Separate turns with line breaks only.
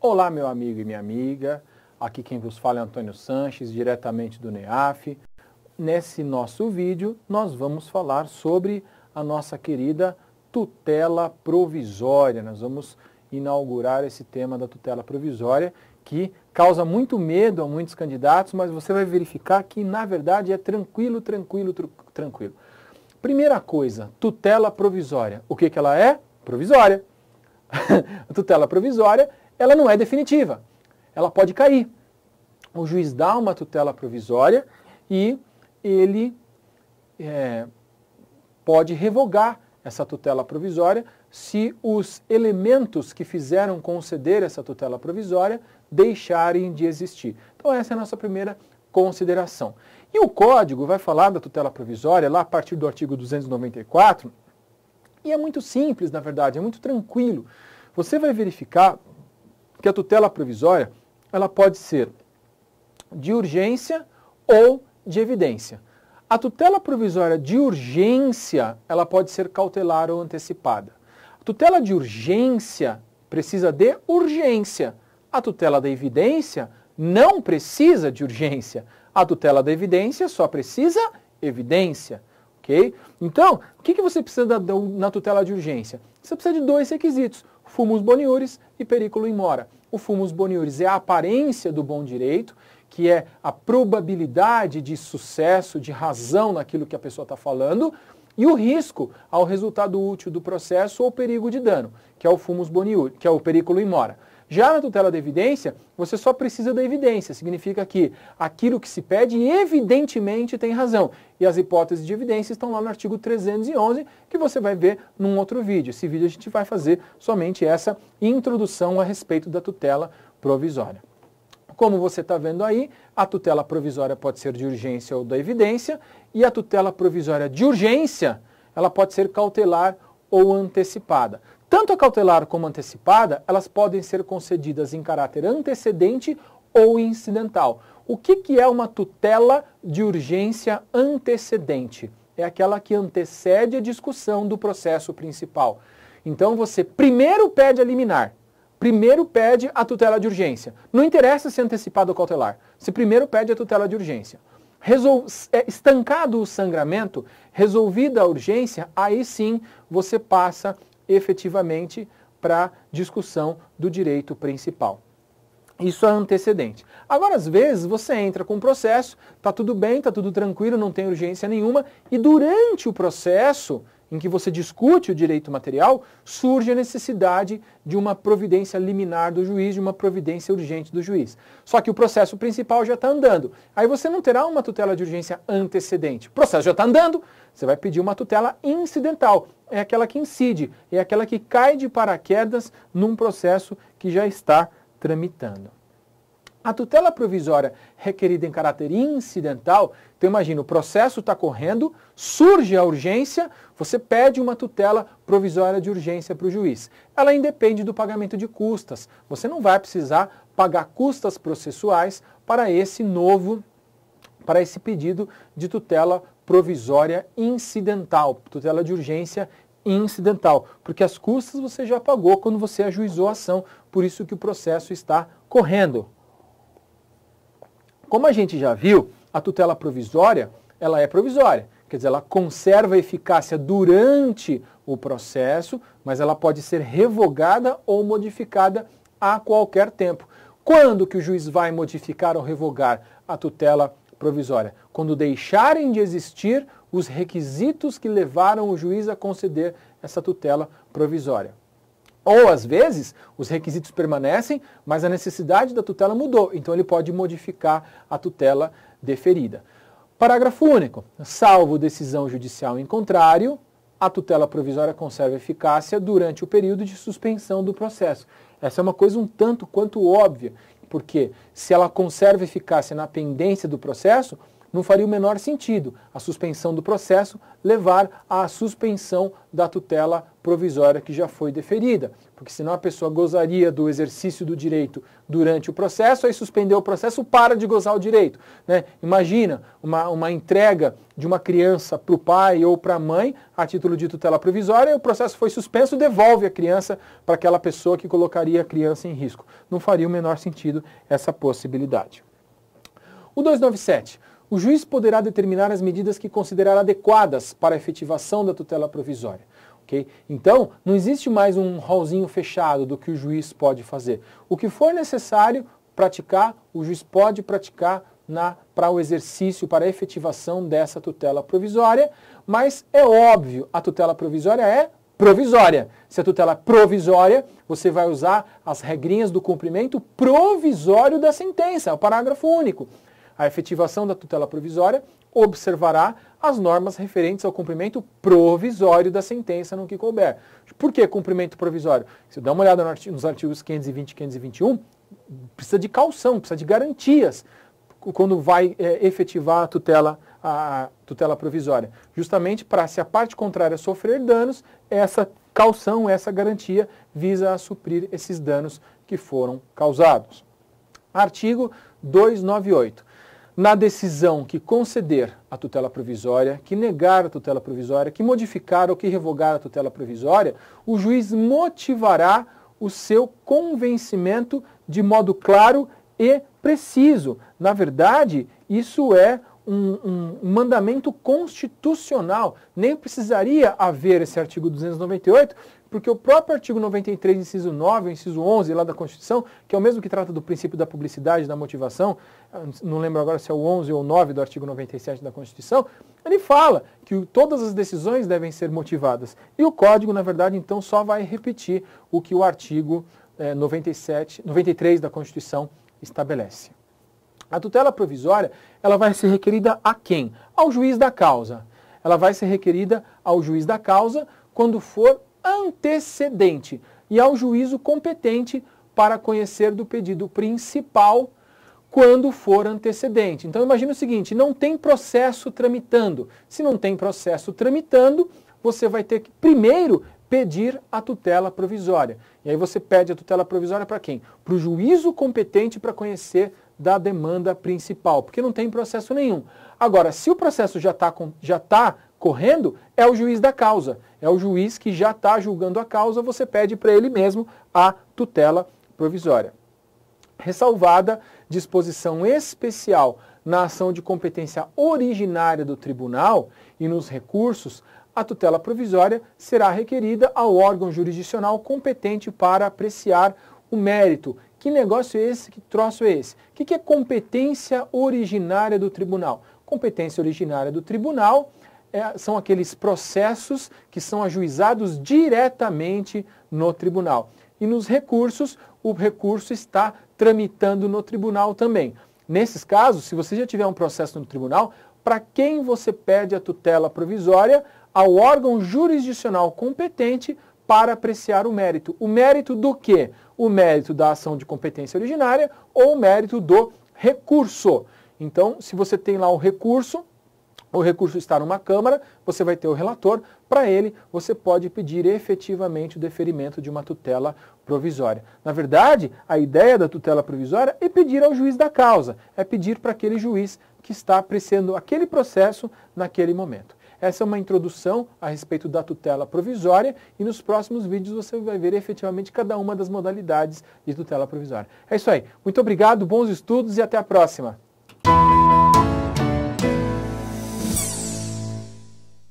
Olá, meu amigo e minha amiga. Aqui quem vos fala é Antônio Sanches, diretamente do NEAF. Nesse nosso vídeo, nós vamos falar sobre a nossa querida tutela provisória. Nós vamos inaugurar esse tema da tutela provisória, que causa muito medo a muitos candidatos, mas você vai verificar que, na verdade, é tranquilo. Primeira coisa, tutela provisória. O que ela é? Provisória. A tutela provisória, ela não é definitiva. Ela pode cair. O juiz dá uma tutela provisória e ele pode revogar essa tutela provisória se os elementos que fizeram conceder essa tutela provisória deixarem de existir. Então essa é a nossa primeira consideração. E o Código vai falar da tutela provisória lá a partir do artigo 294, e é muito simples, na verdade, é muito tranquilo. Você vai verificar que a tutela provisória ela pode ser de urgência ou de evidência. A tutela provisória de urgência, ela pode ser cautelar ou antecipada. A tutela de urgência precisa de urgência. A tutela da evidência não precisa de urgência. A tutela da evidência só precisa evidência. Okay? Então, o que você precisa na tutela de urgência? Você precisa de dois requisitos, fumus boniuris e periculum in mora. O fumus boniuris é a aparência do bom direito, que é a probabilidade de sucesso, de razão naquilo que a pessoa está falando, e o risco ao resultado útil do processo ou perigo de dano, que é o fumus boniuris, que é o periculum in mora. Já na tutela da evidência, você só precisa da evidência, significa que aquilo que se pede evidentemente tem razão. E as hipóteses de evidência estão lá no artigo 311, que você vai ver num outro vídeo. Esse vídeo a gente vai fazer somente essa introdução a respeito da tutela provisória. Como você está vendo aí, a tutela provisória pode ser de urgência ou da evidência, e a tutela provisória de urgência, ela pode ser cautelar ou antecipada. Tanto a cautelar como a antecipada, elas podem ser concedidas em caráter antecedente ou incidental. O que é uma tutela de urgência antecedente? É aquela que antecede a discussão do processo principal. Então você primeiro pede a liminar, primeiro pede a tutela de urgência. Não interessa se é antecipado ou cautelar, você primeiro pede a tutela de urgência. Estancado o sangramento, resolvida a urgência, aí sim você passa efetivamente para discussão do direito principal. Isso é antecedente. Agora, às vezes, você entra com o processo, está tudo bem, está tudo tranquilo, não tem urgência nenhuma, e durante o processo em que você discute o direito material, surge a necessidade de uma providência liminar do juiz, de uma providência urgente do juiz. Só que o processo principal já está andando. Aí você não terá uma tutela de urgência antecedente. O processo já está andando, você vai pedir uma tutela incidental. É aquela que incide, é aquela que cai de paraquedas num processo que já está tramitando. A tutela provisória requerida em caráter incidental, então imagina, o processo está correndo, surge a urgência, você pede uma tutela provisória de urgência para o juiz. Ela independe do pagamento de custas. Você não vai precisar pagar custas processuais para esse pedido de tutela provisória incidental, tutela de urgência incidental, porque as custas você já pagou quando você ajuizou a ação, por isso que o processo está correndo. Como a gente já viu, a tutela provisória, ela é provisória, quer dizer, ela conserva a eficácia durante o processo, mas ela pode ser revogada ou modificada a qualquer tempo. Quando que o juiz vai modificar ou revogar a tutela provisória? Quando deixarem de existir os requisitos que levaram o juiz a conceder essa tutela provisória. Ou, às vezes, os requisitos permanecem, mas a necessidade da tutela mudou, então ele pode modificar a tutela deferida. Parágrafo único. Salvo decisão judicial em contrário, a tutela provisória conserva eficácia durante o período de suspensão do processo. Essa é uma coisa um tanto quanto óbvia, porque se ela conserva eficácia na pendência do processo, não faria o menor sentido a suspensão do processo levar à suspensão da tutela provisória que já foi deferida, porque senão a pessoa gozaria do exercício do direito durante o processo, aí suspendeu o processo, para de gozar o direito, né? Imagina uma entrega de uma criança para o pai ou para a mãe a título de tutela provisória, e o processo foi suspenso, devolve a criança para aquela pessoa que colocaria a criança em risco. Não faria o menor sentido essa possibilidade. O 297. O juiz poderá determinar as medidas que considerar adequadas para a efetivação da tutela provisória. Okay? Então, não existe mais um rolzinho fechado do que o juiz pode fazer. O que for necessário praticar, o juiz pode praticar para o exercício, para a efetivação dessa tutela provisória, mas é óbvio, a tutela provisória é provisória. Se a tutela é provisória, você vai usar as regrinhas do cumprimento provisório da sentença, o parágrafo único. A efetivação da tutela provisória observará as normas referentes ao cumprimento provisório da sentença no que couber. Por que cumprimento provisório? Se dá uma olhada nos artigos 520 e 521, precisa de caução, precisa de garantias quando vai efetivar a tutela provisória. Justamente para, se a parte contrária sofrer danos, essa caução, essa garantia visa a suprir esses danos que foram causados. Artigo 298. Na decisão que conceder a tutela provisória, que negar a tutela provisória, que modificar ou que revogar a tutela provisória, o juiz motivará o seu convencimento de modo claro e preciso. Na verdade, isso é um mandamento constitucional. Nem precisaria haver esse artigo 298, porque o próprio artigo 93, inciso 9, o inciso 11 lá da Constituição, que é o mesmo que trata do princípio da publicidade, da motivação, não lembro agora se é o 11 ou o 9 do artigo 97 da Constituição, ele fala que todas as decisões devem ser motivadas. E o Código, na verdade, então só vai repetir o que o artigo 93 da Constituição estabelece. A tutela provisória, ela vai ser requerida a quem? Ao juiz da causa. Ela vai ser requerida ao juiz da causa quando for antecedente e ao juízo competente para conhecer do pedido principal quando for antecedente. Então imagina o seguinte, não tem processo tramitando. Se não tem processo tramitando, você vai ter que primeiro pedir a tutela provisória. E aí você pede a tutela provisória para quem? Para o juízo competente para conhecer da demanda principal, porque não tem processo nenhum. Agora, se o processo já está correndo, é o juiz da causa. É o juiz que já está julgando a causa, você pede para ele mesmo a tutela provisória. Ressalvada disposição especial na ação de competência originária do tribunal e nos recursos, a tutela provisória será requerida ao órgão jurisdicional competente para apreciar o mérito. Que negócio é esse? Que troço é esse? O que é competência originária do tribunal? Competência originária do tribunal são aqueles processos que são ajuizados diretamente no tribunal. E nos recursos, o recurso está tramitando no tribunal também. Nesses casos, se você já tiver um processo no tribunal, para quem você pede a tutela provisória? Ao órgão jurisdicional competente para apreciar o mérito. O mérito do quê? O mérito da ação de competência originária ou o mérito do recurso. Então, se você tem lá o recurso está numa Câmara, você vai ter o relator, para ele você pode pedir efetivamente o deferimento de uma tutela provisória. Na verdade, a ideia da tutela provisória é pedir ao juiz da causa, é pedir para aquele juiz que está apreciando aquele processo naquele momento. Essa é uma introdução a respeito da tutela provisória e nos próximos vídeos você vai ver efetivamente cada uma das modalidades de tutela provisória. É isso aí. Muito obrigado, bons estudos e até a próxima.